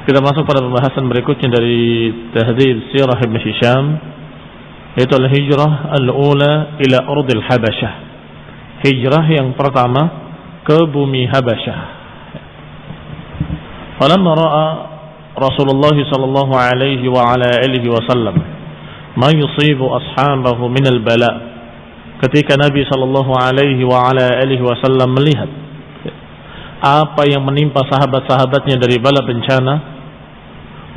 Kita masuk pada pembahasan berikutnya dari Tahdhib Sirah Ibn Hisham, yaitu al-hijrah al-ula ila ardil Habasyah. Hijrah yang pertama ke bumi Habasyah. Falamma ra'a Rasulullah sallallahu alaihi wa ala alihi wasallam ma yusibu ashabahu min al-bala. Ketika Nabi sallallahu alaihi wa ala alihi wasallam melihat apa yang menimpa sahabat-sahabatnya dari bala bencana,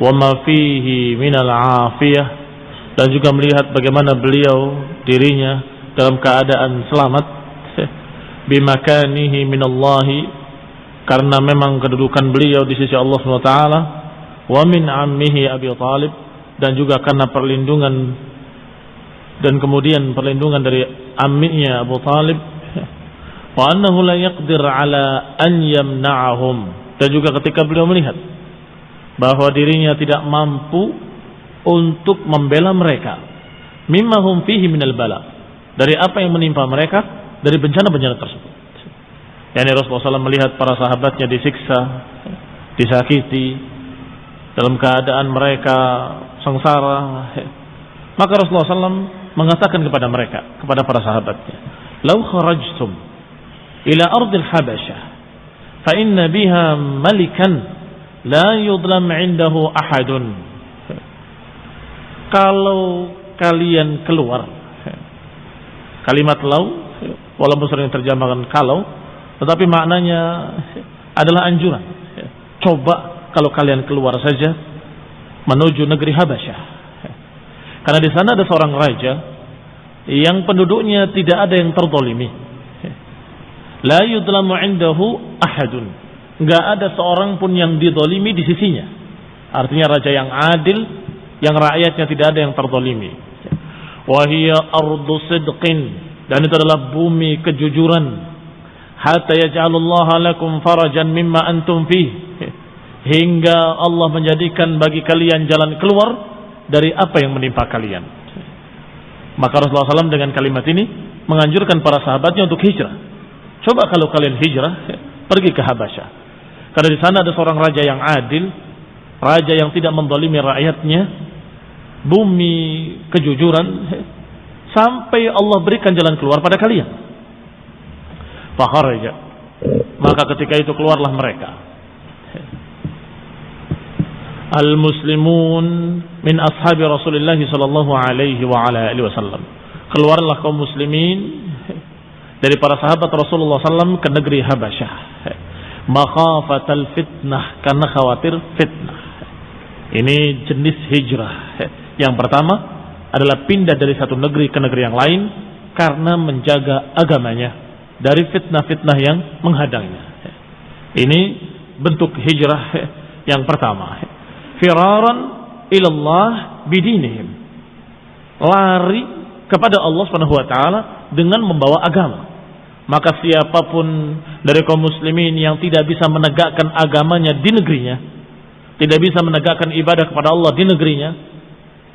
wa ma fihi minal afiyah, dan juga melihat bagaimana beliau dirinya dalam keadaan selamat, bimakanihi minallahi, karena memang kedudukan beliau di sisi Allah SWT, wa min ammihi Abi Talib, dan juga karena perlindungan dan kemudian perlindungan dari amminya Abu Talib, wa annahu la yaqdir ala an yamna'ahum, dan juga ketika beliau melihat bahwa dirinya tidak mampu untuk membela mereka, mimma hum fihi minal bala, dari apa yang menimpa mereka dari bencana-bencana tersebut. Yani Rasulullah SAW melihat para sahabatnya disiksa, disakiti, dalam keadaan mereka sengsara, maka Rasulullah SAW mengatakan kepada mereka, kepada para sahabatnya, "Lau kharajtum ila ardil Habasyah fa inna biha malikan la yudlam indahu ahadun." Kalau kalian keluar, kalimat lau walaupun sering terjemahkan kalau, tetapi maknanya adalah anjuran. Coba kalau kalian keluar saja menuju negeri Habasyah, karena di sana ada seorang raja yang penduduknya tidak ada yang terzalimi. La yudlamu indahu ahadun, enggak ada seorang pun yang dizalimi di sisinya. Artinya raja yang adil, yang rakyatnya tidak ada yang terzalimi. Wa hiya ardu sidqin, dan itu adalah bumi kejujuran. Hatta yaj'alullaha lakum farajan mimma antum fih, hingga Allah menjadikan bagi kalian jalan keluar dari apa yang menimpa kalian. Maka Rasulullah SAW dengan kalimat ini menganjurkan para sahabatnya untuk hijrah. Coba kalau kalian hijrah, pergi ke Habasyah, karena di sana ada seorang raja yang adil, raja yang tidak menzalimi rakyatnya, bumi kejujuran, sampai Allah berikan jalan keluar pada kalian. Fakharaja, maka ketika itu keluarlah mereka, al-muslimun min ashabi Rasulullah sallallahu alaihi wa ala alihi wasallam. Keluarlah kaum muslimin dari para sahabat Rasulullah SAW ke negeri Habasyah, makhafatal fitnah, karena khawatir fitnah. Ini jenis hijrah. Yang pertama adalah pindah dari satu negeri ke negeri yang lain karena menjaga agamanya dari fitnah-fitnah yang menghadangnya. Ini bentuk hijrah yang pertama. Firaran ilallah bidinihim, lari kepada Allah SWT dengan membawa agama. Maka siapapun dari kaum muslimin yang tidak bisa menegakkan agamanya di negerinya, tidak bisa menegakkan ibadah kepada Allah di negerinya,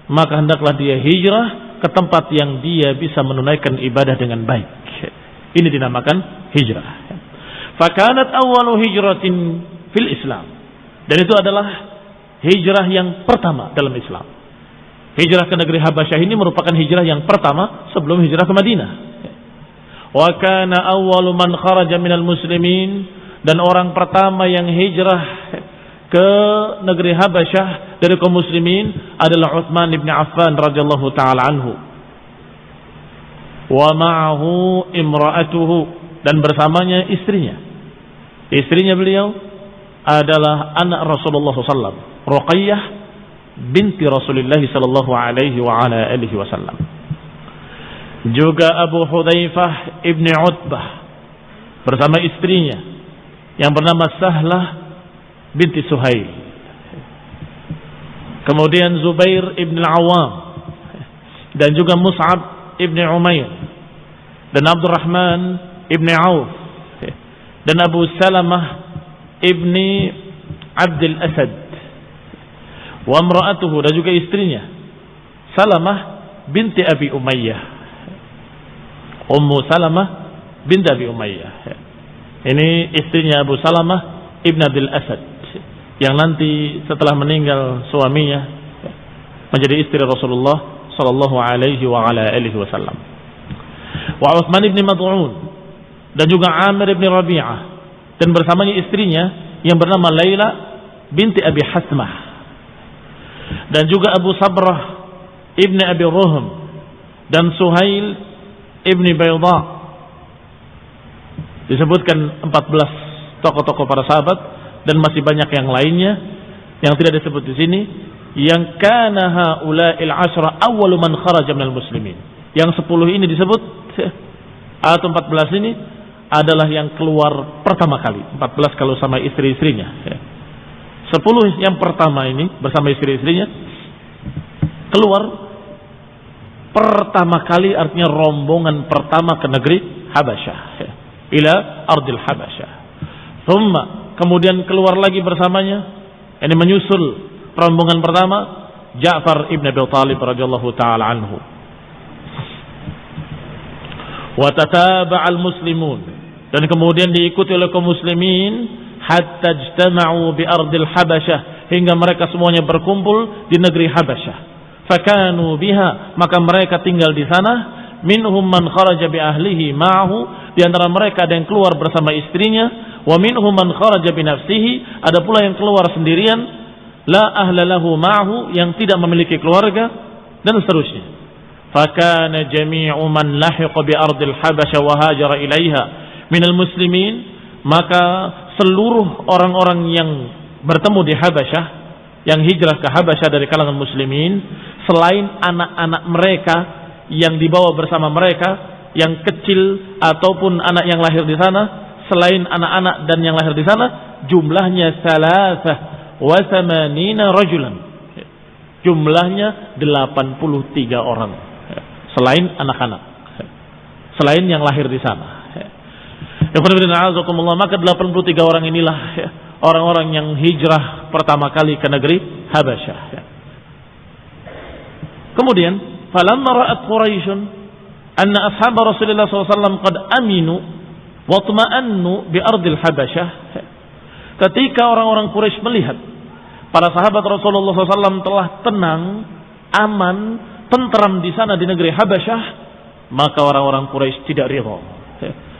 maka hendaklah dia hijrah ke tempat yang dia bisa menunaikan ibadah dengan baik. Ini dinamakan hijrah. Fakanat awwalu hijratin fil Islam, dan itu adalah hijrah yang pertama dalam Islam. Hijrah ke negeri Habasyah ini merupakan hijrah yang pertama sebelum hijrah ke Madinah. Wa kana awwalu man kharaja minal muslimin, dan orang pertama yang hijrah ke negeri Habasyah dari kaum muslimin adalah Utsman bin Affan radhiyallahu taala anhu. Wa ma'ahu imra'atuhu, dan bersamanya istrinya. Istrinya beliau adalah anak Rasulullah SAW, Ruqayyah binti Rasulullah sallallahu alaihi wa ala alihi wasallam. Juga Abu Hudzaifah ibni Utbah bersama istrinya yang bernama Sahlah binti Suhail. Kemudian Zubair ibn al-Awwam, dan juga Mus'ab ibni Umair, dan Abdurrahman ibni Auf, dan Abu Salamah ibni Abdul Asad, wa imra'atuhu, dan juga istrinya Salamah binti Abi Umayyah, Ummu Salamah binti Abi Umayyah. Ini istrinya Abu Salamah ibn Abdul Asad. yang nanti setelah meninggal suaminya menjadi istri Rasulullah sallallahu alaihi wa ala alihi wasallam. Wa Utsman bin Mad'un dan juga Amir bin Rabi'ah dan bersamanya istrinya yang bernama Laila binti Abi Hasmah dan juga Abu Sabrah ibni Abi Ruhm dan Suhail ibni Bayda. Disebutkan 14 tokoh-tokoh para sahabat dan masih banyak yang lainnya yang tidak disebut di sini, yang kana haula'il ashra awwalu man kharaja minal muslimin. Yang 10 ini disebut atau 14 ini adalah yang keluar pertama kali. 14 kalau sama istri-istrinya. 10 yang pertama ini bersama istri-istrinya keluar pertama kali, artinya rombongan pertama ke negeri Habasyah, ila ardil Habasyah. Kemudian keluar lagi bersamanya, ini menyusul rombongan pertama, Ja'far ibn Abi Thalib radhiyallahu taala anhu. Wa tataba'al muslimun, dan kemudian diikuti oleh kaum muslimin hatta ijtama'u bi ardil Habasyah, hingga mereka semuanya berkumpul di negeri Habasyah. Fakanu biha, maka mereka tinggal di sana. Minhum man kharaja bi ahlihi ma'ahu, di antara mereka ada yang keluar bersama istrinya. Wa minhum man kharaja bi nafsihi, ada pula yang keluar sendirian. La ahla lahu ma'ahu, yang tidak memiliki keluarga, dan seterusnya. Fakana jami'u man lahiqa bi ardil Habasyah wa hajara ilaiha minal muslimin, maka seluruh orang-orang yang bertemu di Habasyah, yang hijrah ke Habasyah dari kalangan muslimin, selain anak-anak mereka yang dibawa bersama mereka, yang kecil ataupun anak yang lahir di sana, selain anak-anak dan yang lahir di sana, jumlahnya 83 rajulan. Jumlahnya 83 orang. Selain anak-anak, selain yang lahir di sana. Maka 83 orang inilah orang-orang yang hijrah pertama kali ke negeri Habasyah. Kemudian, falamma ra'at Quraisyun anna ashab Rasulullah SAW qad aminu wa tuma'annu bi ardil Habasyah. Ketika orang-orang Quraisy melihat para sahabat Rasulullah SAW telah tenang, aman, tentram di sana di negeri Habasyah, maka orang-orang Quraisy tidak ridha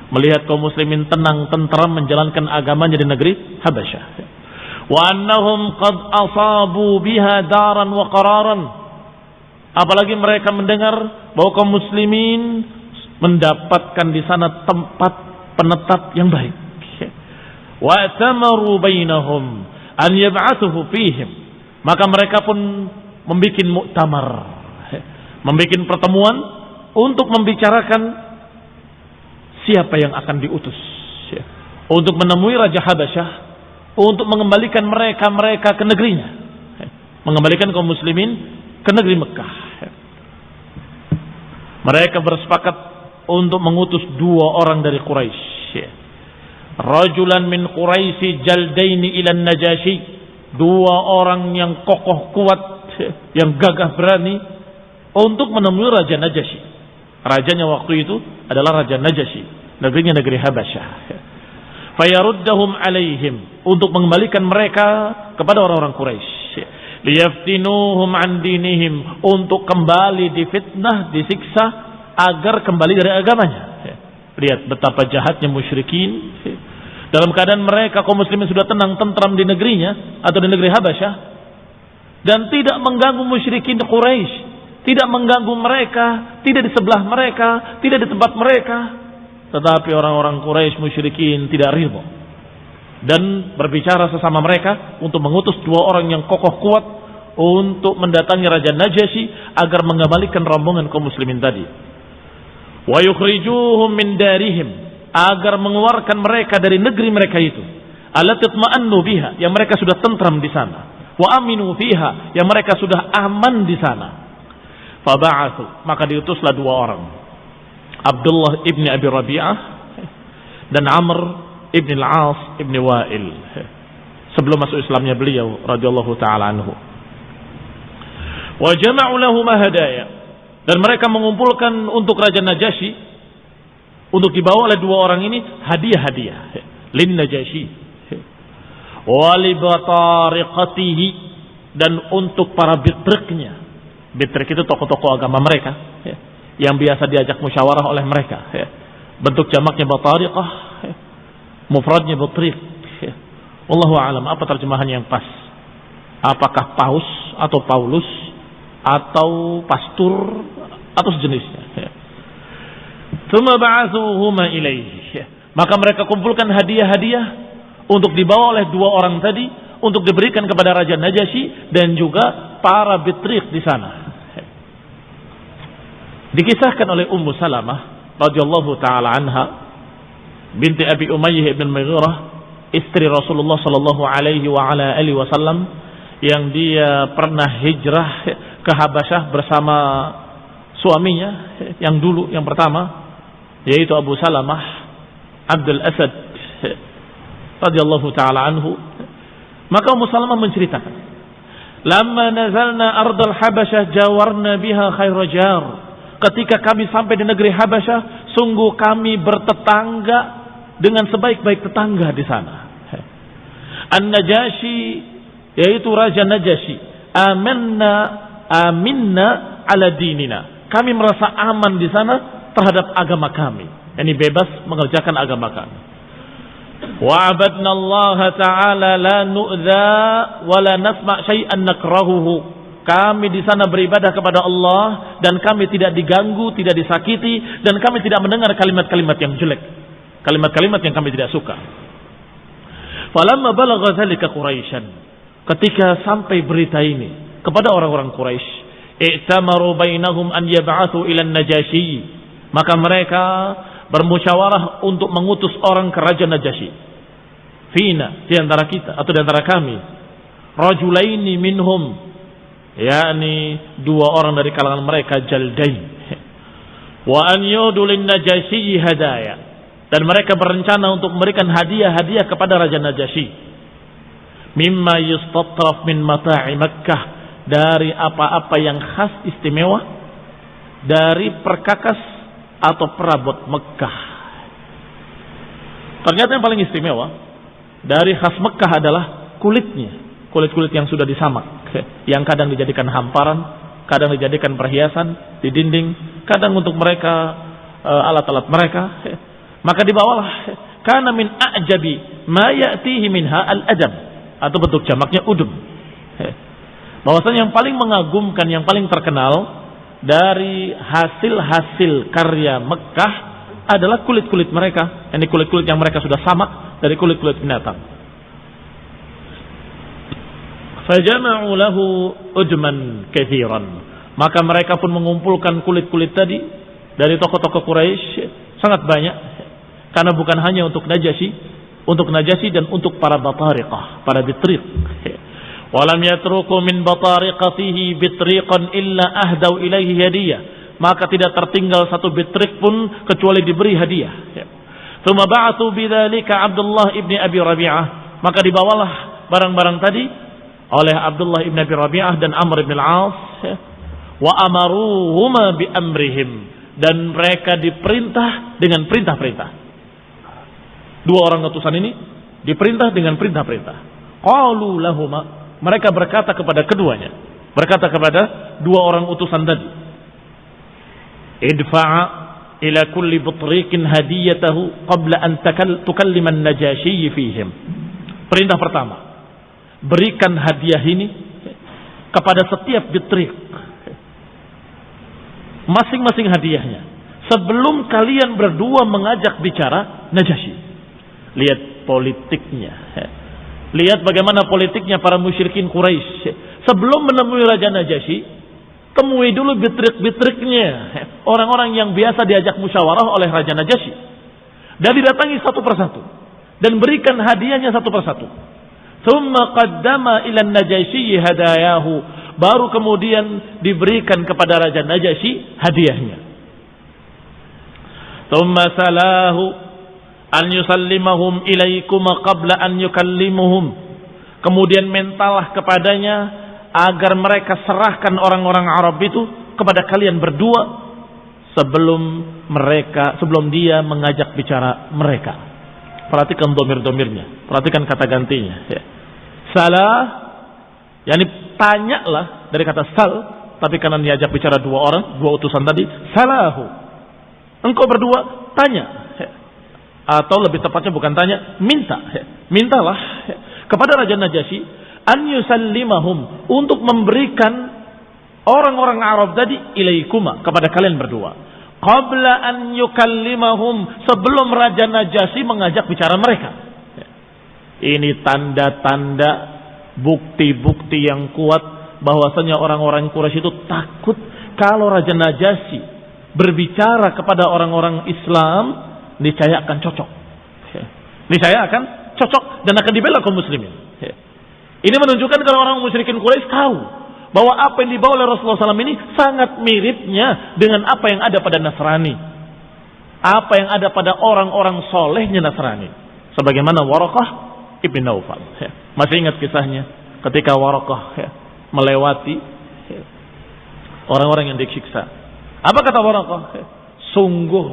melihat kaum muslimin tenang, tentram menjalankan agamanya di negeri Habasyah. Wa annahum qad asabu biha daran wa qararan. Apalagi mereka mendengar bahwa kaum muslimin mendapatkan di sana tempat penetap yang baik. Wa tamaru bainahum an yab'athuhu fihim. Maka mereka pun membuat muktamar, membuat pertemuan untuk membicarakan siapa yang akan diutus untuk menemui Raja Habasyah, untuk mengembalikan mereka ke negerinya, mengembalikan kaum muslimin ke negeri Mekah. Mereka bersepakat untuk mengutus 2 orang dari Quraisy. Rajulan min Quraisy jaldaini ila Najasyi, 2 orang yang kokoh kuat, yang gagah berani untuk menemui Raja Najasyi. Rajanya waktu itu adalah Raja Najasyi, negerinya negeri Habasyah. Fayaruddahum alaihim, untuk mengembalikan mereka kepada orang-orang Quraisy. Liyaftinuhum an dinihim, untuk kembali difitnah, disiksa agar kembali dari agamanya. Lihat betapa jahatnya musyrikin. Dalam keadaan mereka kaum muslimin sudah tenang tentram di negerinya atau di negeri Habasyah, dan tidak mengganggu musyrikin Quraisy, tidak mengganggu mereka, tidak di sebelah mereka, tidak di tempat mereka. Tetapi orang-orang Quraisy musyrikin tidak ridha dan berbicara sesama mereka untuk mengutus 2 orang yang kokoh kuat untuk mendatangi Raja Najasyi agar mengembalikan rombongan kaum muslimin tadi. Wa yukhrijuhum min darihim, agar mengeluarkan mereka dari negeri mereka itu. Allati tma'annu biha, yang mereka sudah tentram di sana. Wa aminu fiha, yang mereka sudah aman di sana. Faba'athu, maka diutuslah 2 orang, Abdullah ibni Abi Rabi'ah dan Amr ibni al-As ibni Wa'il, sebelum masuk Islamnya beliau radhiyallahu ta'ala anhu. Wa jama'u lahu hadaya, dan mereka mengumpulkan untuk Raja Najasyi, untuk dibawa oleh 2 orang ini hadiah-hadiah lin Najasyi. Wali batariqatihi, dan untuk para bitriknya. Bitrik itu tokoh-tokoh agama mereka, ya, yang biasa diajak musyawarah oleh mereka, ya. Bentuk jamaknya batariqah, ya. Mufradnya bitrik, ya. Wallahu a'lam, apa terjemahan yang pas? Apakah paus atau Paulus atau pastur atau sejenisnya, ya. Tsumma ba'athuhuma ilaihi, ya. Maka mereka kumpulkan hadiah-hadiah untuk dibawa oleh dua orang tadi, untuk diberikan kepada Raja Najasyi dan juga para bitrik di sana. Dikisahkan oleh Ummu Salamah radhiyallahu taala anha binti Abi Umayyah ibn Mughirah, istri Rasulullah sallallahu alaihi wa ala alihi wasallam, yang dia pernah hijrah ke Habasyah bersama suaminya yang dulu, yang pertama, yaitu Abu Salamah Abdul Asad radhiyallahu taala anhu. Maka Ummu Salamah menceritakan, "Lamma nazalna ardal Habasyah jawarna biha khairu jar." Ketika kami sampai di negeri Habasyah, sungguh kami bertetangga dengan sebaik-baik tetangga di sana. An-Najasyi, yaitu Raja Najasyi, aminna ala dinina. Kami merasa aman di sana terhadap agama kami. Ini bebas mengerjakan agama kami. Wa abadna Allah Ta'ala la nu'dha wa la nasma' syai'an nakrahuhu. Kami di sana beribadah kepada Allah dan kami tidak diganggu, tidak disakiti, dan kami tidak mendengar kalimat-kalimat yang jelek, kalimat-kalimat yang kami tidak suka. Falamma balagha dzalika Quraisyan, ketika sampai berita ini kepada orang-orang Quraisy, i'tamaru bainahum an yab'athu ila an-Najasyi, maka mereka bermusyawarah untuk mengutus orang ke Raja Najasyi. Fina, di antara kita atau di antara kami, rajulaini minhum, yakni dua orang dari kalangan mereka, jaldain, wa an yudu lin Najasyi hadaya, dan mereka berencana untuk memberikan hadiah-hadiah kepada Raja Najasyi, mimma yustatraf min mata'i Makkah, dari apa-apa yang khas istimewa dari perkakas atau perabot Mekah. Ternyata yang paling istimewa dari khas Mekah adalah kulitnya, kulit-kulit yang sudah disamak, yang kadang dijadikan hamparan, kadang dijadikan perhiasan di dinding, kadang untuk mereka alat-alat mereka. Maka dibawalah, kana min a'jabi ma ya'tihi minha al-adab, atau bentuk jamaknya udum. Bahwasanya yang paling mengagumkan, yang paling terkenal dari hasil-hasil karya Mekah adalah kulit-kulit mereka. Ini kulit-kulit yang mereka sudah samak dari kulit-kulit binatang. Fajama'u lahu udman katsiran, maka mereka pun mengumpulkan kulit-kulit tadi dari tokoh-tokoh Quraisy sangat banyak, karena bukan hanya untuk Najasyi dan untuk para batariqah, para bitrik. Walam yatruku min batariqatihi bitriqan illa ahdau ilaihi hadiyah, maka tidak tertinggal satu bitrik pun kecuali diberi hadiah. Tsumma ba'athu bidzalika Abdullah ibn Abi Rabi'ah, maka dibawalah barang-barang tadi oleh Abdullah ibn Abi Rabi'ah dan Amr ibn al-As, wa amaruhuma bi amrihim, dan mereka diperintah dengan perintah-perintah. Dua orang utusan ini diperintah dengan perintah-perintah. Qalu lahuma, mereka berkata kepada keduanya, berkata kepada dua orang utusan tadi, idfa'a ila kulli butriqin hadiyatahu qabla an tukallima an-Najasyi fihim. Perintah pertama, berikan hadiah ini kepada setiap bitrik, masing-masing hadiahnya, sebelum kalian berdua mengajak bicara Najasyi. Lihat politiknya, lihat bagaimana politiknya para musyrikin Quraisy. Sebelum menemui Raja Najasyi, temui dulu bitrik-bitriknya, orang-orang yang biasa diajak musyawarah oleh Raja Najasyi, dan didatangi satu persatu dan berikan hadiahnya satu persatu. Tsumma qaddama ila an-Najasyi hadayahu, baru kemudian diberikan kepada Raja Najasyi hadiahnya. Tsumma salahu an yusallimahum ilaikum qabla an yukallimuhum, kemudian mintalah kepadanya agar mereka serahkan orang-orang Arab itu kepada kalian berdua sebelum dia mengajak bicara mereka. Perhatikan domir-domirnya, perhatikan kata gantinya, ya. Salah, yakni tanyalah dari kata sal, tapi karena diajak bicara dua orang, dua utusan tadi, salahu. Engkau berdua tanya, atau lebih tepatnya bukan tanya, minta. Mintalah kepada Raja Najasyi an yusallimahum, untuk memberikan orang-orang Arab tadi ilaikuma, kepada kalian berdua. Qabla an yukallimahum, sebelum Raja Najasyi mengajak bicara mereka. Ini tanda-tanda, bukti-bukti yang kuat bahwasanya orang-orang Quraisy itu takut kalau Raja Najasyi berbicara kepada orang-orang Islam, niscaya akan cocok. Niscaya akan cocok dan akan dibela kaum muslimin. Ini menunjukkan kalau orang musyrikin Quraisy tahu bahwa apa yang dibawa oleh Rasulullah SAW ini sangat miripnya dengan apa yang ada pada Nasrani, apa yang ada pada orang-orang solehnya Nasrani. Sebagaimana Waraqah ibn Naufal. Masih ingat kisahnya ketika Waraqah melewati orang-orang yang disiksa. Apa kata Waraqah? Sungguh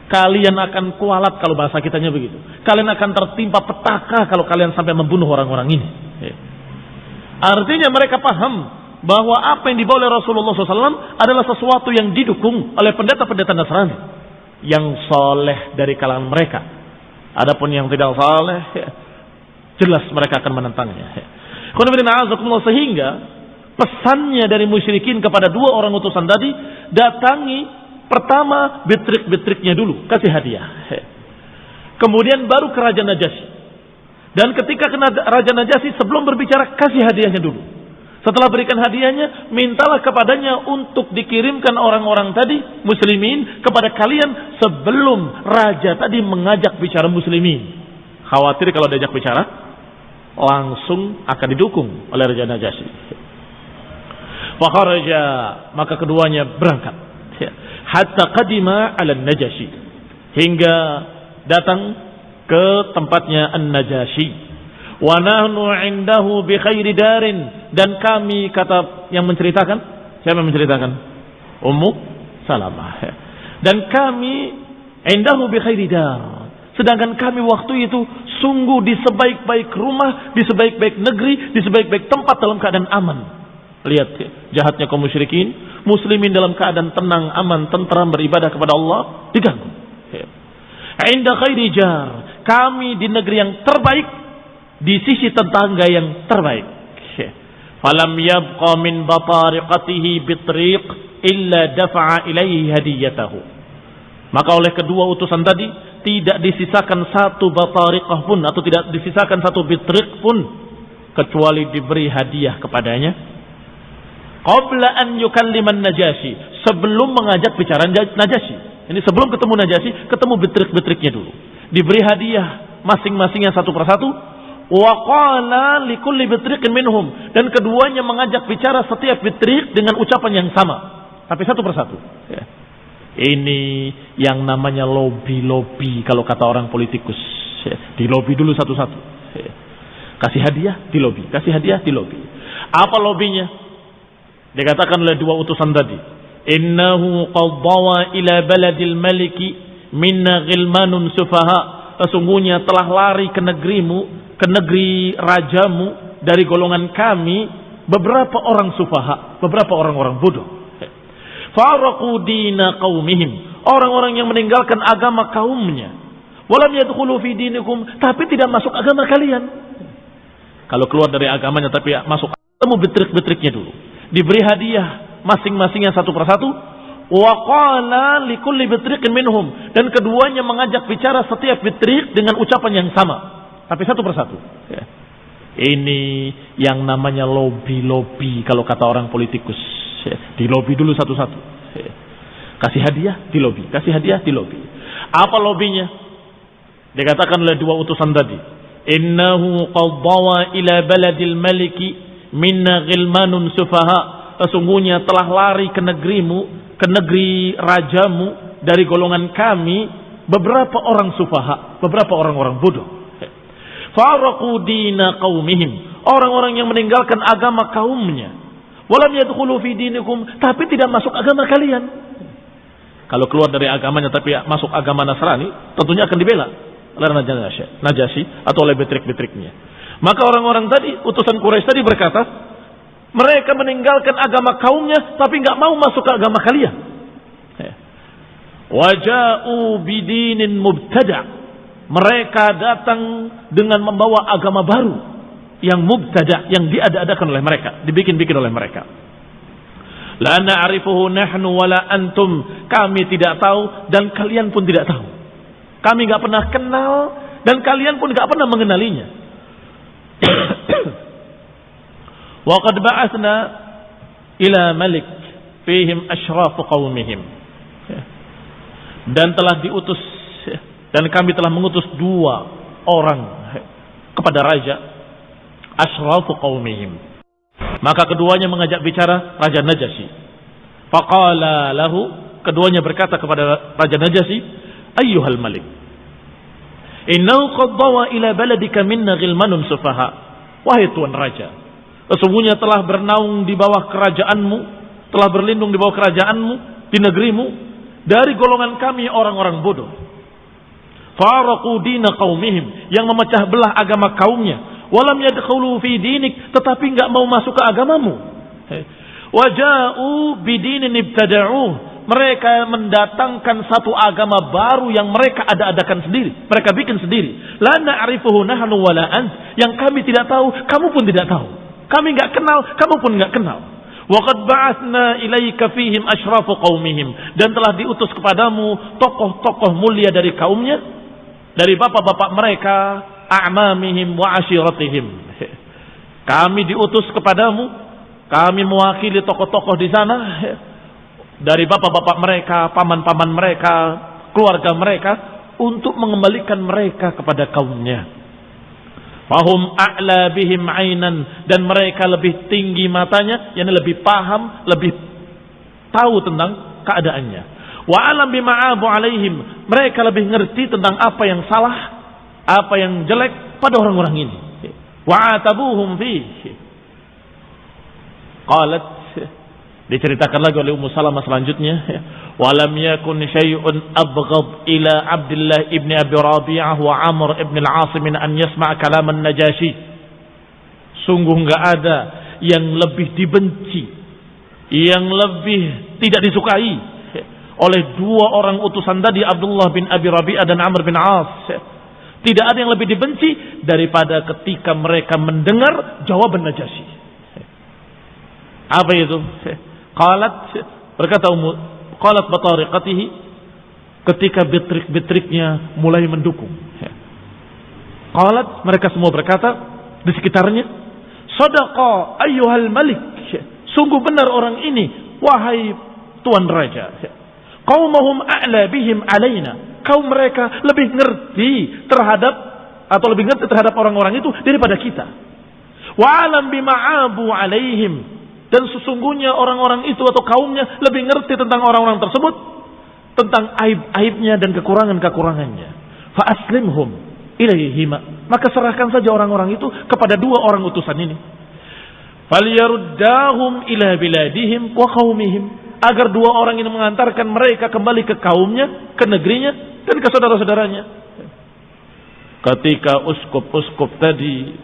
kalian akan kualat, kalau bahasa kitanya begitu. Kalian akan tertimpa petaka kalau kalian sampai membunuh orang-orang ini. Artinya mereka paham bahwa apa yang dibawa oleh Rasulullah SAW adalah sesuatu yang didukung oleh pendeta-pendeta Nasrani yang soleh dari kalangan mereka. Adapun yang tidak soleh, jelas mereka akan menentangnya. Sehingga pesannya dari musyrikin kepada dua orang utusan tadi, datangi pertama betrik-betriknya dulu, kasih hadiah. Kemudian baru ke Raja Najasyi. Dan ketika kena Raja Najasyi, sebelum berbicara, kasih hadiahnya dulu. Setelah berikan hadiahnya, mintalah kepadanya untuk dikirimkan orang-orang tadi, muslimin, kepada kalian sebelum Raja tadi mengajak bicara muslimin. Khawatir kalau diajak bicara, langsung akan didukung oleh Raja Najasyi. Fakharaja, maka keduanya berangkat. Hatta qadima ala Najasyi, hingga datang ke tempatnya An-Najasyi. Wa nahnu indahu bi khairi darin, dan kami, kata yang menceritakan, siapa yang menceritakan? Ummu Salamah. Dan kami indahu bi khairi dar, sedangkan kami waktu itu sungguh di sebaik-baik rumah, di sebaik-baik negeri, di sebaik-baik tempat dalam keadaan aman. Lihat jahatnya kaum musyrikin, muslimin dalam keadaan tenang, aman, tentram, beribadah kepada Allah, diganggu. Inda khairi jar, kami di negeri yang terbaik, di sisi tetangga yang terbaik. Falam yabqa min batariqatihi bitriq illa dafa'a ilaihi hadiyatahu. Maka oleh kedua utusan tadi tidak disisakan satu batariqah pun, atau tidak disisakan satu bitriq pun, kecuali diberi hadiah kepadanya. Qabla an yukalliman Najasyi, sebelum mengajak bicara Najasyi. Ini sebelum ketemu Najasyi, ketemu betrik-betriknya dulu. Diberi hadiah masing-masingnya satu persatu. Wa qala likulli betriqin minhum, dan keduanya mengajak bicara setiap betrik dengan ucapan yang sama, tapi satu persatu. Ini yang namanya lobby-lobby kalau kata orang politikus. Di lobby dulu satu-satu. Kasih hadiah di lobby, kasih hadiah di lobby. Apa lobbynya? Dikatakan oleh dua utusan tadi, innahu qad dawa ila baladil maliki minna ghilmanun sufaha, sesungguhnya telah lari ke negerimu, ke negeri rajamu, dari golongan kami beberapa orang sufaha, beberapa orang-orang bodoh. Faraqu dina qaumihim, orang-orang yang meninggalkan agama kaumnya. Walam yadkhulu fi dinikum, tapi tidak masuk agama kalian. Kalau keluar dari agamanya tapi masuk, temu betrik-betriknya dulu. Diberi hadiah masing-masingnya satu persatu. Wa qala likulli betriqin minhum, dan keduanya mengajak bicara setiap betrik dengan ucapan yang sama, tapi satu persatu. Ini yang namanya lobby-lobby kalau kata orang politikus. Di lobby dulu satu-satu. Kasih hadiah di lobby, kasih hadiah di lobby. Apa lobbynya? Dikatakan oleh dua utusan tadi, innahu qad dawa ila baladil maliki minna ghilmanun sufaha, sesungguhnya telah lari ke negerimu, ke negeri rajamu, dari golongan kami beberapa orang sufaha, beberapa orang-orang bodoh. Faraqu dina qaumihim, orang-orang yang meninggalkan agama kaumnya. Walam yadkhulu fi dinikum, tapi tidak masuk agama kalian. Kalau keluar dari agamanya tapi masuk agama Nasrani, tentunya akan dibela oleh Najasyi atau oleh betrik-betriknya. Maka orang-orang tadi, utusan Quraisy tadi berkata, mereka meninggalkan agama kaumnya tapi nggak mau masuk ke agama kalian. Waja'u bidinin mubtada'. Mereka datang dengan membawa agama baru yang mubtada', yang diada-adakan oleh mereka, dibikin-bikin oleh mereka. La na'rifuhu nahnu wala antum. Kami tidak tahu dan kalian pun tidak tahu. Kami nggak pernah kenal dan kalian pun nggak pernah mengenalinya. Wa qad ba'athna ila malik fihim ashrafu qaumihim. Dan telah diutus, dan kami telah mengutus 2 orang kepada raja, ashrafu qaumihim. Maka keduanya mengajak bicara Raja Najasyi. Faqala lahu, keduanya berkata kepada Raja Najasyi, ayyuhal malik, innahu qad dawa ila baladika minna ghilmanun sufaha. Wahai tuan raja, sesungguhnya telah bernaung di bawah kerajaanmu, telah berlindung di bawah kerajaanmu, di negerimu, dari golongan kami orang-orang bodoh. Faraqu dina qaumihim, yang memecah belah agama kaumnya. Walam yadkhulu fi dinik, tetapi enggak mau masuk ke agamamu. Waja'u bidinin ibtada'uh, mereka mendatangkan satu agama baru yang mereka ada-adakan sendiri, mereka bikin sendiri. La na'rifuhu nahnu wala ant, yang kami tidak tahu, kamu pun tidak tahu. Kami enggak kenal, kamu pun enggak kenal. Wa qad ba'atsna ilaika fihim ashrafu qaumihim, dan telah diutus kepadamu tokoh-tokoh mulia dari kaumnya, dari bapak-bapak mereka, a'mamihim wa ashiratihim. Kami diutus kepadamu, kami mewakili tokoh-tokoh di sana, dari bapak-bapak mereka, paman-paman mereka, keluarga mereka, untuk mengembalikan mereka kepada kaumnya. Fahum a'la bihim ainan, dan mereka lebih tinggi matanya, yakni lebih paham, lebih tahu tentang keadaannya. Wa alam bima'abu alaihim, mereka lebih ngerti tentang apa yang salah, apa yang jelek pada orang-orang ini. Wa'atabuhum fihi. Qalat, diceritakan lagi oleh Ummu Salamah selanjutnya, walam yakun syai'un abghad ila Abdullah ibn Abi Rabi'ah wa Amr ibn al-As min an yasma' kalam an-Najasyi. Sungguh enggak ada yang lebih dibenci, yang lebih tidak disukai oleh 2 orang utusan tadi, Abdullah bin Abi Rabi'ah dan Amr bin As. Tidak ada yang lebih dibenci daripada ketika mereka mendengar jawaban Najasyi. Apa itu? Qalat, berkata qalat batariqatihi, ketika bitrik-bitriknya mulai mendukung. Qalat, mereka semua berkata di sekitarnya, sadaqa ayyuhal malik, sungguh benar orang ini, wahai tuan raja. Qaumahum a'la bihim alaina, kaum mereka lebih ngerti terhadap, atau lebih ngerti terhadap orang-orang itu daripada kita. Wa alam bima'abu alaihim, dan sesungguhnya orang-orang itu atau kaumnya lebih ngerti tentang orang-orang tersebut, tentang aib-aibnya dan kekurangan-kekurangannya. Fa aslimhum ilaihima, maka serahkan saja orang-orang itu kepada 2 orang utusan ini. Falyaruddahum ila biladihim wa qaumihim, agar 2 orang ini mengantarkan mereka kembali ke kaumnya, ke negerinya, dan ke saudara-saudaranya. Ketika uskup-uskup tadi,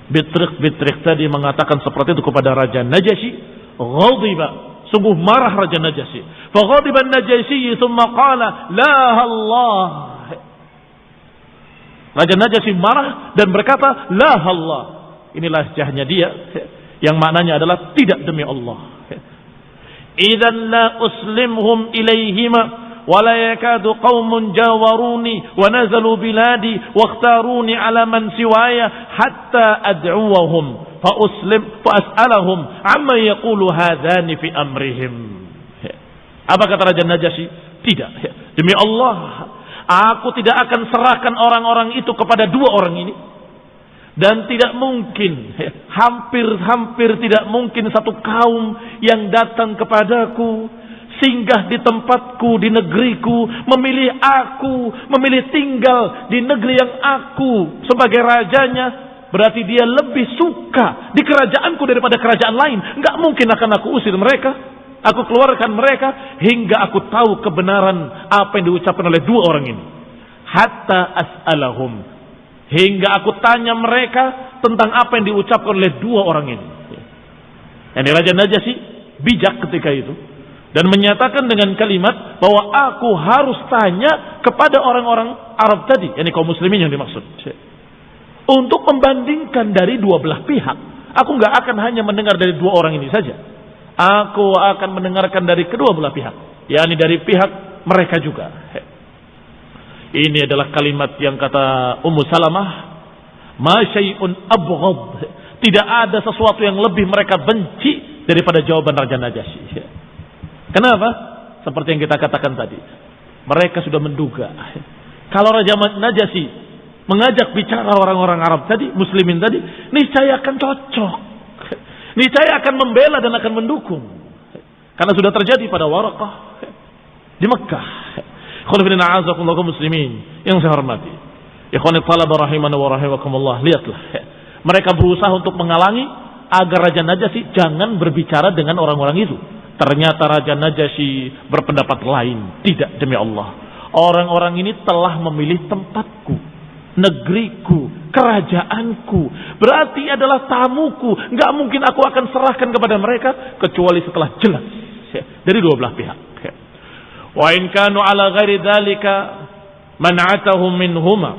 bitrik-bitrik tadi mengatakan seperti itu kepada Raja Najasyi, ghadiba, sungguh marah Raja Najasyi. Fa ghadiba an-Najasyi thumma qala la Allah. Raja Najasyi marah dan berkata la Allah. Inilah lahjahnya dia, yang maknanya adalah tidak demi Allah. Idzan la uslimhum ilaihima wa la yakadu qaumun jawaruni wa nazalu biladi wa ikhtaruni ala man siwaya hatta ad'uwahum fa as'alahum amma yaqulu hadhani fi amrihim. Apa kata Raja Najasyi? Tidak, demi Allah, aku tidak akan serahkan orang-orang itu kepada 2 orang ini. Dan tidak mungkin, hampir tidak mungkin satu kaum yang datang kepadaku, singgah di tempatku, di negeriku, memilih aku, memilih tinggal di negeri yang aku sebagai rajanya, berarti dia lebih suka di kerajaanku daripada kerajaan lain. Enggak mungkin akan aku usir mereka, aku keluarkan mereka hingga aku tahu kebenaran apa yang diucapkan oleh 2 orang ini. Hatta as'alahum, hingga aku tanya mereka tentang apa yang diucapkan oleh dua orang ini. Yani Raja Najasyi bijak ketika itu dan menyatakan dengan kalimat bahwa aku harus tanya kepada orang-orang Arab tadi, yani kaum muslimin yang dimaksud, untuk membandingkan dari dua belah pihak. Aku nggak akan hanya mendengar dari dua orang ini saja. Aku akan mendengarkan dari kedua belah pihak, yakni dari pihak mereka juga. Ini adalah kalimat yang kata Ummu Salamah, ma syai'un abghad. Tidak ada sesuatu yang lebih mereka benci daripada jawaban Raja Najasyi. Kenapa? Seperti yang kita katakan tadi. Mereka sudah menduga kalau Raja Najasyi mengajak bicara orang-orang Arab tadi, muslimin tadi, niscaya akan cocok. Niscaya akan membela dan akan mendukung. Karena sudah terjadi pada Waraqah di Mekah. Khulafina a'azakumullah muslimin yang saya hormati. Ikhwani talaba rahimana wa rahimakumullah, lihatlah. Mereka berusaha untuk menghalangi agar Raja Najasyi jangan berbicara dengan orang-orang itu. Ternyata Raja Najasyi berpendapat lain. Tidak, demi Allah. Orang-orang ini telah memilih tempatku, negeriku, kerajaanku. Berarti adalah tamuku. Gak mungkin aku akan serahkan kepada mereka kecuali setelah jelas dari dua belah pihak. Wa in kanu ala ghairi dzalika man'atahum minhuma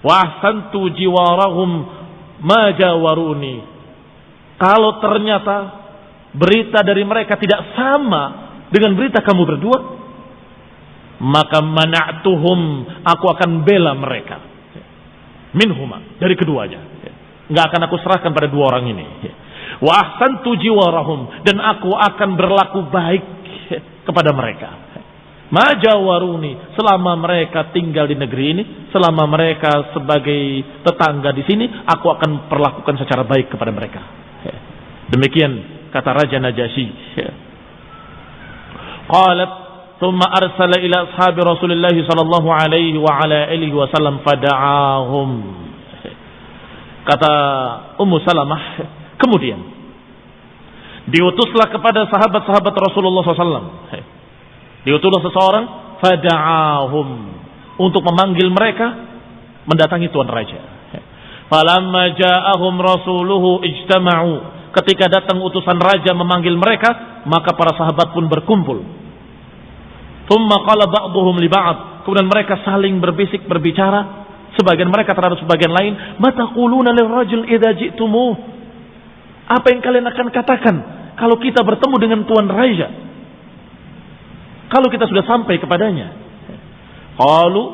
wa ahsantu jiwarahum ma jawaruni. Kalau ternyata berita dari mereka tidak sama dengan berita kamu berdua, maka mana'tuhum, aku akan bela mereka minhuma, dari keduanya. Enggak akan aku serahkan pada dua orang ini. Wa ahsantu jiwarahum, dan aku akan berlaku baik kepada mereka. Majawaruni, selama mereka tinggal di negeri ini, selama mereka sebagai tetangga di sini, aku akan perlakukan secara baik kepada mereka. Demikian kata Raja Najasyi. Qalat thumma arsala ila ashabi Rasulillah sallallahu alaihi wa ala alihi wasallam fada'ahum. Kata Ummu Salamah, kemudian diutuslah kepada sahabat-sahabat Rasulullah SAW. Diutuslah seseorang, fada'ahum, untuk memanggil mereka mendatangi tuan raja. Falamma ja'ahum rasuluhu ijtama'u. Ketika datang utusan raja memanggil mereka, maka para sahabat pun berkumpul. Thumma qala ba'duhum li ba'd. Kemudian mereka saling berbisik, berbicara, sebagian mereka terhadap sebagian lain, ma taquluna lirrajul idza ji'tumuh? Apa yang kalian akan katakan kalau kita bertemu dengan tuan raja? Kalau kita sudah sampai kepadanya. Qalu,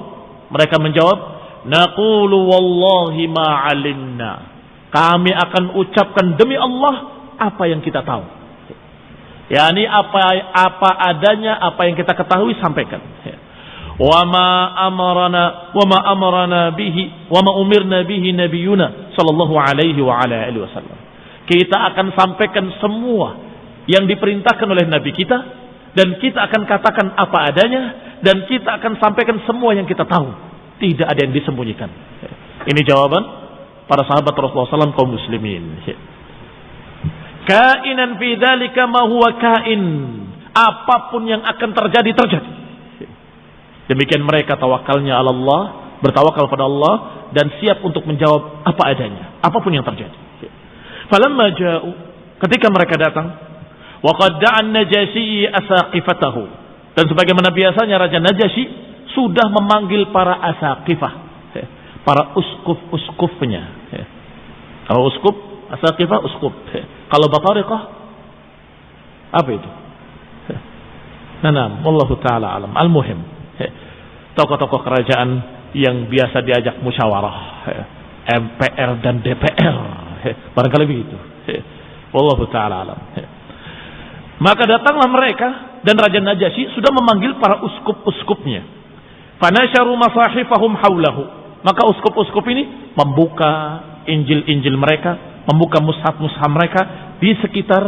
mereka menjawab, naqulu wallahi ma alimna. Kami akan ucapkan demi Allah apa yang kita tahu. Yani apa adanya, apa yang kita ketahui sampaikan. Wa ma amarna bihi wa ma umirna bihi nabiyuna sallallahu alaihi wa ala alihi wasallam. Kita akan sampaikan semua yang diperintahkan oleh nabi kita, dan kita akan katakan apa adanya, dan kita akan sampaikan semua yang kita tahu. Tidak ada yang disembunyikan. Ini jawaban para sahabat Rasulullah SAW kaum muslimin. Kainan fi dzalika ma huwa kain. Apapun yang akan terjadi, terjadi. Demikian mereka tawakalnya ala Allah, bertawakal pada Allah, dan siap untuk menjawab apa adanya, apapun yang terjadi. Falamma ja'u, ketika mereka datang, wa qad da'a an-Najasyi asaqifatahu, dan sebagaimana biasanya Raja Najasyi sudah memanggil para asaqifah, para uskup-uskupnya. Kalau uskup, asaqifah uskup. Kalau batariqah, apa itu? Nah, wallahu taala alam. Al-muhim, tokoh-tokoh kerajaan yang biasa diajak musyawarah, MPR dan DPR, barangkali begitu. Wallahu taala alam. Maka datanglah mereka, dan Raja Najasyi sudah memanggil para uskup-uskupnya. Fanasharu masahifahum haulahu. Maka uskup-uskup ini membuka Injil-Injil mereka, membuka mushaf-mushaf mereka di sekitar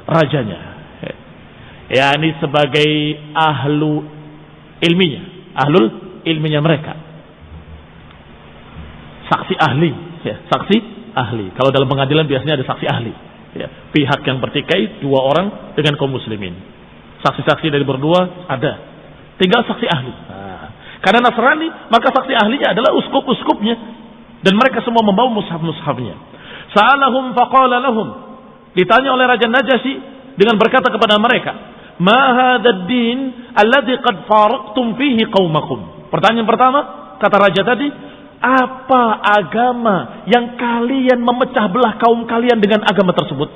rajanya. Yani sebagai ahlul ilminya mereka. Saksi ahli, saksi ahli. Kalau dalam pengadilan biasanya ada saksi ahli. Pihak yang bertikai, dua orang dengan kaum muslimin. Saksi-saksi dari berdua ada. Tinggal saksi ahli. Karena Nasrani, maka saksi ahlinya adalah uskup-uskupnya. Dan mereka semua membawa mushaf-mushafnya. Sa'alahum faqala lahum. Ditanya oleh Raja Najasyi dengan berkata kepada mereka, "Ma hadzal din alladzi qad faraqtum fihi qaumakum?" Pertanyaan pertama, kata raja tadi, apa agama yang kalian memecah belah kaum kalian dengan agama tersebut?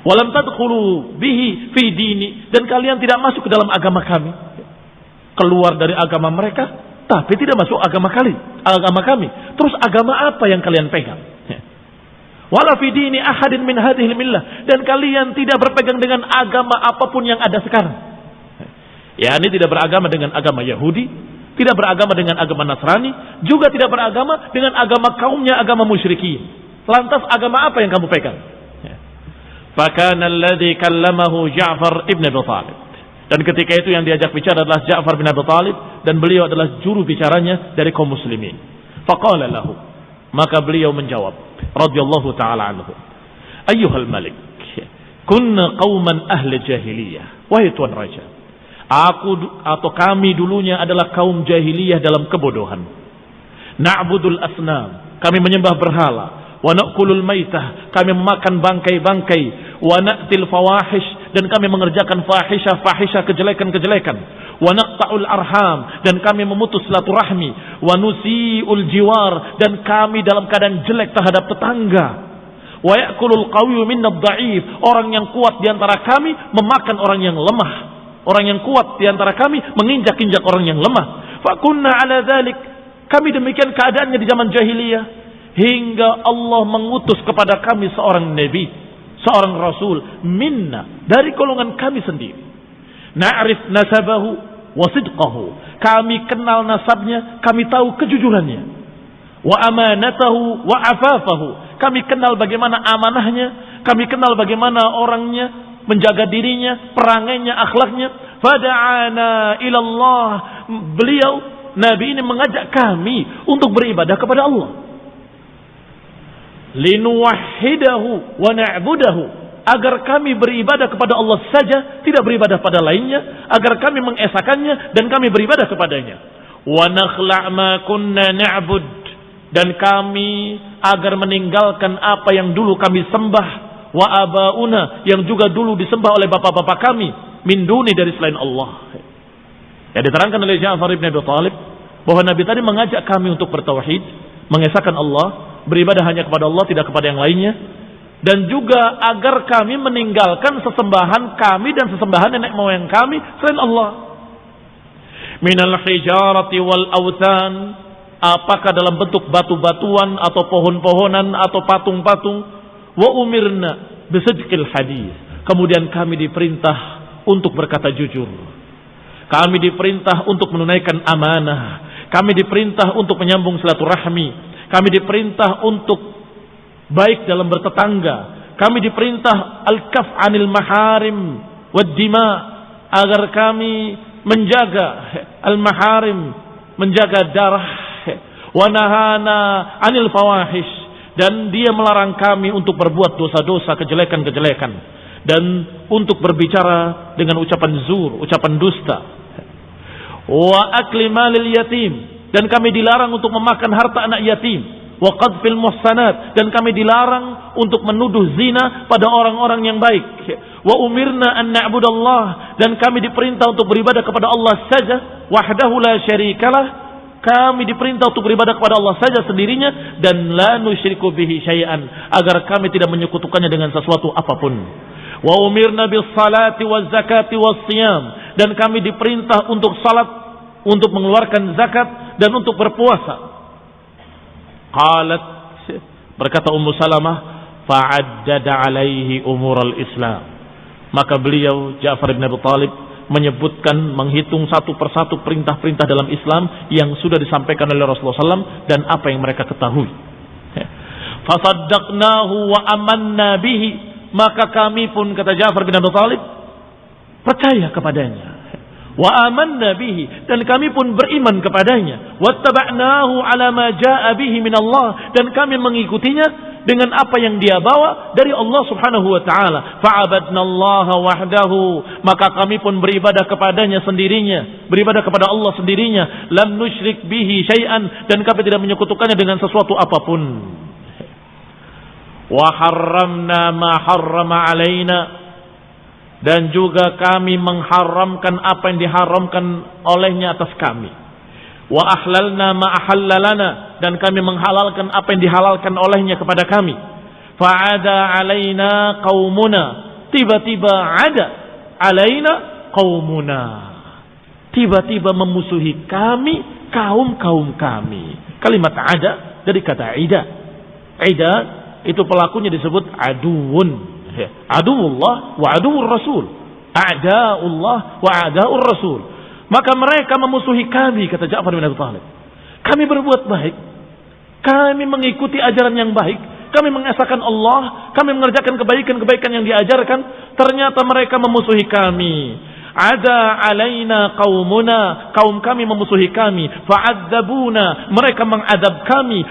Walam tadkhulu bihi fi dini, dan kalian tidak masuk ke dalam agama kami. Keluar dari agama mereka, tapi tidak masuk agama kami. Terus agama apa yang kalian pegang? Wala fi dini ahadin min hadhil millah, dan kalian tidak berpegang dengan agama apapun yang ada sekarang. Ya, ini tidak beragama dengan agama Yahudi, tidak beragama dengan agama Nasrani, juga tidak beragama dengan agama kaumnya, agama musyrikin. Lantas agama apa yang kamu pegang? Fakana alladhi kallamahu Ja'far ibn Abi Talib. Dan ketika itu yang diajak bicara adalah Ja'far bin Abi Talib, dan beliau adalah juru bicaranya dari kaum muslimin. Faqala lahu, maka beliau menjawab radhiyallahu taala anhu, ayyuhal malik, kunna qauman ahli jahiliyah. Wahai tuan raja, kami dulunya adalah kaum jahiliyah dalam kebodohan. Na'budul asnam, kami menyembah berhala. Wa na'kulul maitah, kami memakan bangkai-bangkai. Wa na'til fawahish, dan kami mengerjakan fahisha kejelekan-kejelekan. Wa naqta'ul arham, dan kami memutus silaturahmi. Wa nusi'ul jiwar, dan kami dalam keadaan jelek terhadap tetangga. Wa ya'kulul qawiyyu minnad dha'if, orang yang kuat di antara kami memakan orang yang lemah. Orang yang kuat di antara kami menginjak-injak orang yang lemah. Fa kunna ala dzalik, kami demikian keadaannya di zaman jahiliyah, hingga Allah mengutus kepada kami seorang nabi, seorang rasul minna, dari golongan kami sendiri. Na'rif nasabahu wa sidqahu, kami kenal nasabnya, kami tahu kejujurannya. Wa amanatahu wa afafahu, kami kenal bagaimana amanahnya, kami kenal bagaimana orangnya, menjaga dirinya, perangainya, akhlaknya. Fada'ana ilallah, beliau nabi ini mengajak kami untuk beribadah kepada Allah. Linuwahhidahu wa na'budahu, agar kami beribadah kepada Allah saja, tidak beribadah pada lainnya, agar kami mengesakannya dan kami beribadah kepadanya. Wa nakhla' ma kunna na'bud, dan kami agar meninggalkan apa yang dulu kami sembah, wa abauna, yang juga dulu disembah oleh bapak-bapak kami, min duni, dari selain Allah. Ya, diterangkan oleh Ja'far ibn Abi Talib bahwa Nabi tadi mengajak kami untuk bertauhid, mengesahkan Allah, beribadah hanya kepada Allah, tidak kepada yang lainnya, dan juga agar kami meninggalkan sesembahan kami dan sesembahan nenek moyang kami selain Allah. Minal hijarati wal awthan, apakah dalam bentuk batu-batuan atau pohon-pohonan atau patung-patung. Wa umirna bisidqil hadis, kemudian kami diperintah untuk berkata jujur, kami diperintah untuk menunaikan amanah, kami diperintah untuk menyambung silaturahmi, kami diperintah untuk baik dalam bertetangga, kami diperintah al-kaf anil maharim wad dima, agar kami menjaga al-maharim, menjaga darah, wa nahana anil fawahish, dan dia melarang kami untuk berbuat dosa-dosa, kejelekan-kejelekan, dan untuk berbicara dengan ucapan zur, ucapan dusta. Wa akli malil yatim, dan kami dilarang untuk memakan harta anak yatim. Wa qadfil muhsanat, dan kami dilarang untuk menuduh zina pada orang-orang yang baik. Wa umirna an na'budallah, dan kami diperintah untuk beribadah kepada Allah saja, wahdahu la syarikalah, kami diperintah untuk beribadah kepada Allah saja sendirinya, dan la nusyriku bihi syai'an, agar kami tidak menyekutukannya dengan sesuatu apapun. Wa umirna bis salati waz zakati was siyam, dan kami diperintah untuk salat, untuk mengeluarkan zakat, dan untuk berpuasa. Qalat, berkata Ummu Salamah, fa'addada alaihi umural Islam, maka beliau Ja'far bin Abi Talib menyebutkan, menghitung satu persatu perintah-perintah dalam Islam yang sudah disampaikan oleh Rasulullah SAW dan apa yang mereka ketahui. Fasaddaqnahu wa amanna bihi, maka kami pun, kata Ja'far bin Abi Talib, percaya kepadanya. Wa amanna bihi, dan kami pun beriman kepadanya. Wattaba'nahu ala ma jaa'a bihi min Allah, dan kami mengikutinya dengan apa yang dia bawa dari Allah Subhanahu wa taala. Fa'abadnallaha wahdahu, maka kami pun beribadah kepadanya sendirinya, beribadah kepada Allah sendirinya. Lam nusyrik bihi syai'an, dan kami tidak menyekutukannya dengan sesuatu apapun. Wa harramna ma harrama alaina, dan juga kami mengharamkan apa yang diharamkan olehnya atas kami. Wa ahlalna ma ahallalana, dan kami menghalalkan apa yang dihalalkan olehnya kepada kami. Fa'ada alaina qaumuna, tiba-tiba ada alaina qaumuna, tiba-tiba memusuhi kami kaum-kaum kami. Kalimat ada dari kata ida. Ida itu pelakunya disebut aduun. Aduullah wa aduur rasul. A'daullah wa a'daur rasul. Maka mereka memusuhi kami, kata Ja'far bin Abi Thalib. Kami berbuat baik, kami mengikuti ajaran yang baik, kami mengesahkan Allah, kami mengerjakan kebaikan-kebaikan yang diajarkan, ternyata mereka memusuhi kami. Ada alaina qaumuna, kaum kami memusuhi kami. Fa'adzabuna, mereka mengadab kami.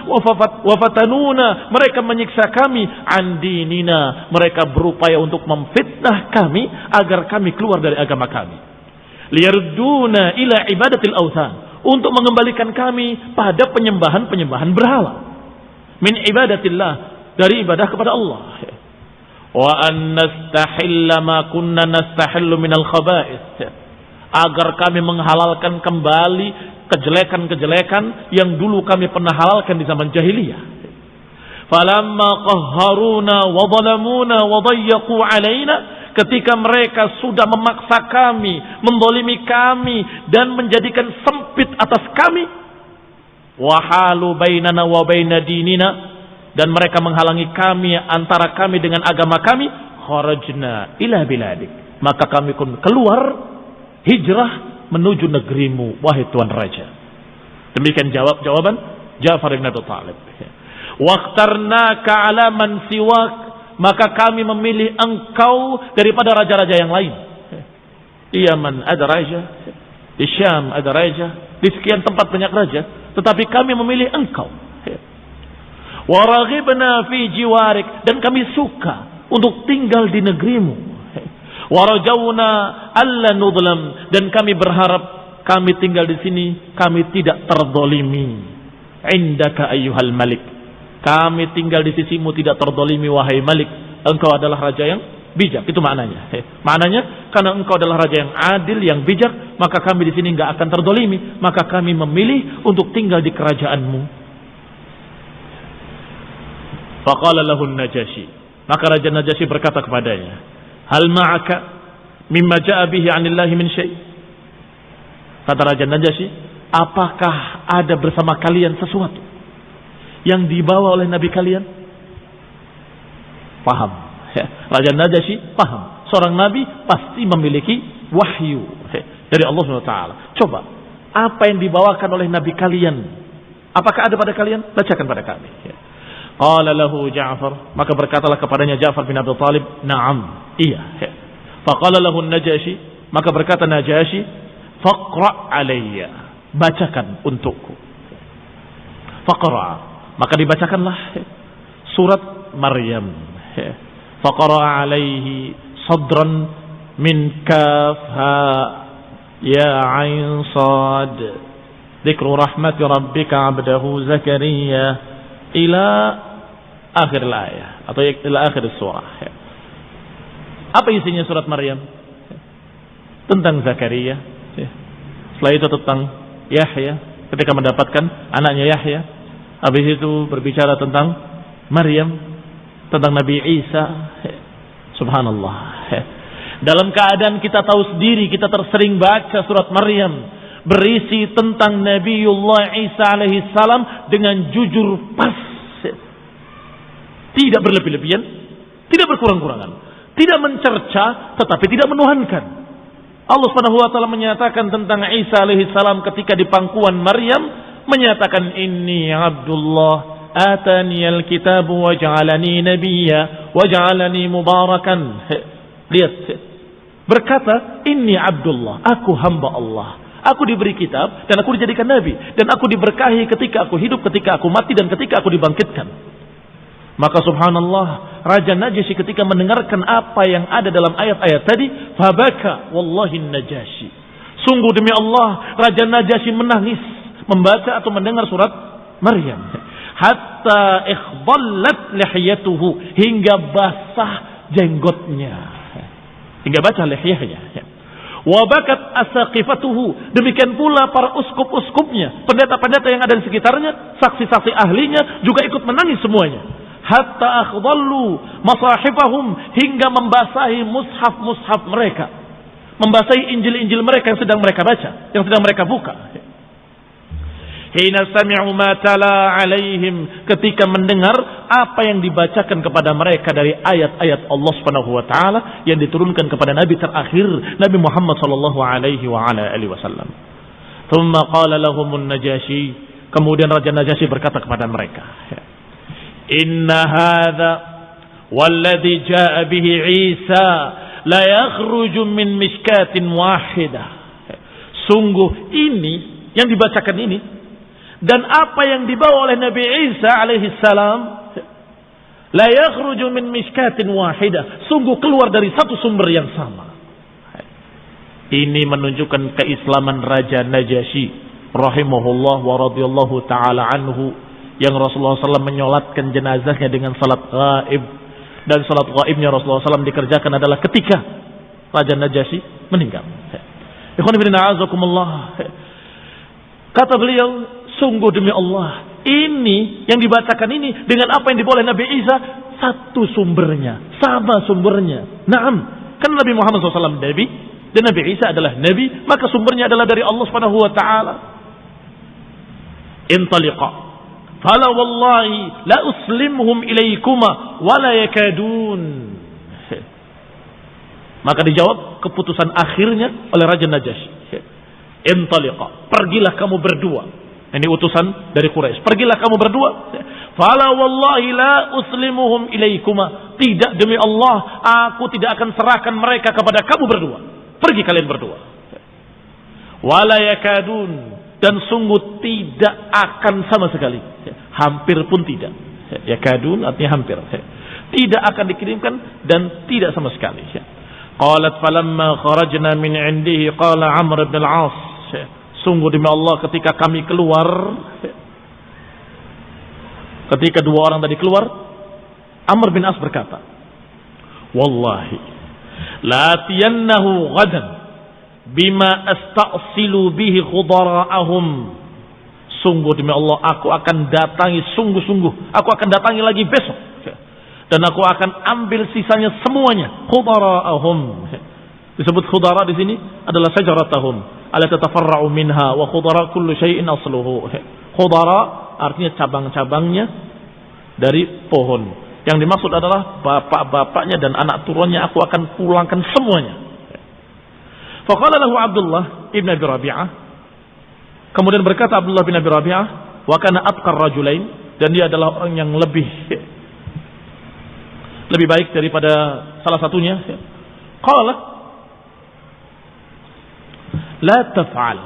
Wafatanuna, mereka menyiksa kami. An dinina, mereka berupaya untuk memfitnah kami agar kami keluar dari agama kami. Liyarduna ila ibadatil awthan, untuk mengembalikan kami pada penyembahan-penyembahan berhala. Min ibadatillah, dari ibadah kepada Allah. Wa an nastahilla ma kunna nastahillu minal khaba'ith, agar kami menghalalkan kembali kejelekan-kejelekan yang dulu kami pernah halalkan di zaman jahiliyah. Falamma qahharuna wa zalamuna wa dayyaqu alaina, ketika mereka sudah memaksa kami, mendolimi kami dan menjadikan sempit atas kami, wa halu bainana wa baina dinina, dan mereka menghalangi kami antara kami dengan agama kami, kharajna ila biladik, maka kami pun keluar hijrah menuju negerimu wahai tuan raja. Demikian jawaban Ja'far bin Abi Thalib. Waqtarnaka ala man siwak, maka kami memilih engkau daripada raja-raja yang lain. Di Yaman ada raja, di Syam ada raja, di sekian tempat banyak raja, tetapi kami memilih engkau. Wa raghibna fi jiwarik, dan kami suka untuk tinggal di negerimu. Wa rajawna alla nudlam, dan kami berharap kami tinggal di sini kami tidak terzalimi. Indaka ayyuhal malik, kami tinggal di sisimu tidak terzalimi wahai malik, engkau adalah raja yang bijak. Itu maknanya. Maknanya karena engkau adalah raja yang adil, yang bijak, maka kami di sini enggak akan terzalimi, maka kami memilih untuk tinggal di kerajaanmu. Faqala lahu Najasyi, maka Raja Najasyi berkata kepadanya, hal ma'aka mimma ja'a bihi 'anillahi min syai'. Kata Raja Najasyi, apakah ada bersama kalian sesuatu yang dibawa oleh Nabi kalian? Paham. Raja Najasyi paham, seorang Nabi pasti memiliki wahyu dari Allah SWT. Coba, apa yang dibawakan oleh Nabi kalian? Apakah ada pada kalian? Bacakan pada kami. Qala lahu Ja'far, maka berkatalah kepadanya Ja'far bin Abi Thalib, na'am, iya. Faqala lahu Najasyi, maka berkata Najasyi, faqra' alayya, bacakan untukku. Faqra', maka dibacakanlah surat Maryam. Faqra' alayhi sadran min kaf ha ya ain sad, dzikru rahmati rabbika 'abdahu Zakaria, ila akhir ayat atau ila akhir surah. Apa isinya surat Maryam? Tentang Zakaria. Setelah itu tentang Yahya ketika mendapatkan anaknya Yahya. Habis itu berbicara tentang Maryam, tentang Nabi Isa. Subhanallah. Dalam keadaan kita tahu sendiri, kita tersering baca surat Maryam, berisi tentang Nabiullah Isa alaihi salam dengan jujur pas, tidak berlebih-lebihan, tidak berkurang-kurangan, tidak mencerca tetapi tidak menuhankan. Allah Subhanahu wa taala menyatakan tentang Isa alaihi salam ketika di pangkuan Maryam, menyatakan inni Abdullah ataniyal kitab wa ja'alani nabiyya wa ja'alani mubarakan. Lihat, berkata inni Abdullah, aku hamba Allah, aku diberi kitab dan aku dijadikan nabi, dan aku diberkahi ketika aku hidup, ketika aku mati, dan ketika aku dibangkitkan. Maka subhanallah, Raja Najasyi ketika mendengarkan apa yang ada dalam ayat-ayat tadi, fabaka wallahi Najasyi. Sungguh demi Allah, Raja Najasyi menangis membaca atau mendengar surat Maryam. Hatta ikhdallat lihiyatuhu, hingga basah jenggotnya. Hingga baca lihiyahnya. Wabakat asaqifatuhu, demikian pula para uskup-uskupnya, pendeta-pendeta yang ada di sekitarnya, saksi-saksi ahlinya juga ikut menangis semuanya. Hatta akhdallu masahifahum, hingga membasahi mushaf-mushaf mereka, membasahi injil-injil mereka yang sedang mereka baca, yang sedang mereka buka. Hina sami'u ma tala alaihim, ketika mendengar apa yang dibacakan kepada mereka dari ayat-ayat Allah Subhanahu wa taala yang diturunkan kepada nabi terakhir, Nabi Muhammad sallallahu alaihi wa ala alihi wasallam. Thumma qala lahumun Najasyi, kemudian Raja Najasyi berkata kepada mereka, inna hadha walladhi jaa bihi Isa la yakhruju min mishkatin wahidah. Sungguh ini yang dibacakan ini dan apa yang dibawa oleh Nabi Isa alaihi salam, la yakhruju min mishkatin wahidah, sungguh keluar dari satu sumber yang sama. Ini menunjukkan keislaman Raja Najasyi rahimahullah wa radhiyallahu taala anhu, yang Rasulullah SAW menyolatkan jenazahnya dengan salat gaib, dan salat gaibnya Rasulullah SAW dikerjakan adalah ketika Raja Najasyi meninggal. Ikhwan fillah azakumullah. Kata beliau, sungguh demi Allah, ini yang dibacakan ini dengan apa yang dibawa oleh Nabi Isa satu sumbernya, sama sumbernya. Naam, kan Nabi Muhammad SAW Nabi dan Nabi Isa adalah Nabi, maka sumbernya adalah dari Allah Subhanahu wa taala. Intaliqa fala wallahi la uslimhum ilaikuma wala yakadun. Maka dijawab keputusan akhirnya oleh Raja Najasyi. Intaliqa, pergilah kamu berdua. Ini utusan dari Quraisy. Pergilah kamu berdua. Fala wallahi la uslimuhum ilaikuma. Tidak, demi Allah, aku tidak akan serahkan mereka kepada kamu berdua. Pergi kalian berdua. Wala yakadun, dan sungguh tidak akan sama sekali, hampir pun tidak. Yakadun artinya hampir. Tidak akan dikirimkan dan tidak sama sekali. Qalat falamma kharajna min indihi qala Amr bin al-As. Sungguh demi Allah, ketika kami keluar, ketika dua orang tadi keluar, Amr bin As berkata, wallahi la tiyannahu ghadan bima astasilu bihi khudara'ahum. Sungguh demi Allah, aku akan datangi, sungguh-sungguh aku akan datangi lagi besok, dan aku akan ambil sisanya semuanya. Khudara'ahum, disebut khudara di sini adalah syajaratahum ala tatafarra'u minha wa khudara kullu syai'in asluhu. Khudara artinya cabang-cabangnya dari pohon. Yang dimaksud adalah bapak-bapaknya dan anak turunnya aku akan pulangkan semuanya. Faqala lahu Abdullah ibn Abi Rabi'ah, kemudian berkata Abdullah bin Abi Rabi'ah, wa kana atqar rajulain, dan dia adalah orang yang lebih baik daripada salah satunya. Qala la taf'al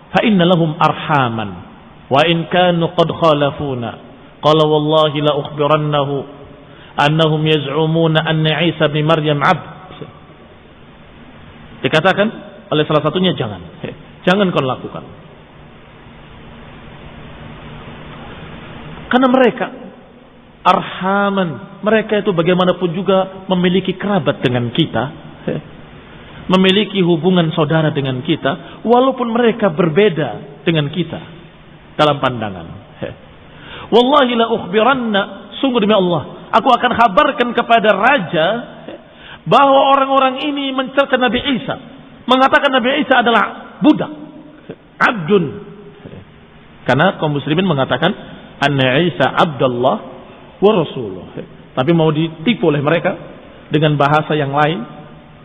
fa inna lahum arhaman wa in kanu qad khalafuna. Qala wallahi la ukhbirannahu annahum yaz'umuna anna Isa bin Maryam 'abd. Dikatakan oleh salah satunya, jangan kau lakukan. Karena mereka arhaman, mereka itu bagaimanapun juga memiliki kerabat dengan kita, memiliki hubungan saudara dengan kita, walaupun mereka berbeda dengan kita dalam pandangan. Wallahi la ukhbiranna, sungguh demi Allah, aku akan kabarkan kepada raja bahwa orang-orang ini mencerca Nabi Isa, mengatakan Nabi Isa adalah budak, abdun. Karena kaum muslimin mengatakan anna Isa abdullah wa rasuluh, tapi mau ditipu oleh mereka dengan bahasa yang lain,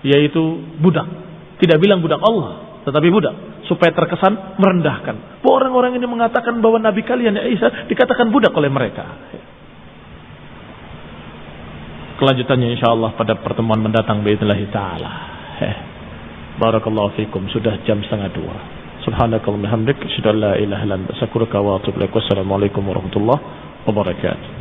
yaitu budak. Tidak bilang budak Allah, tetapi budak, supaya terkesan merendahkan. Orang-orang ini mengatakan bahwa Nabi kalian ya Isa dikatakan budak oleh mereka. Kelanjutannya insyaallah pada pertemuan mendatang biidznillah taala. Barakallahu fikum. Sudah jam 1:30. Subhanakallahumma hamdik, asyhadu an la ilaha illa anta, astaghfiruka wa atubu ilaik. Wassalamualaikum warahmatullahi wabarakatuh.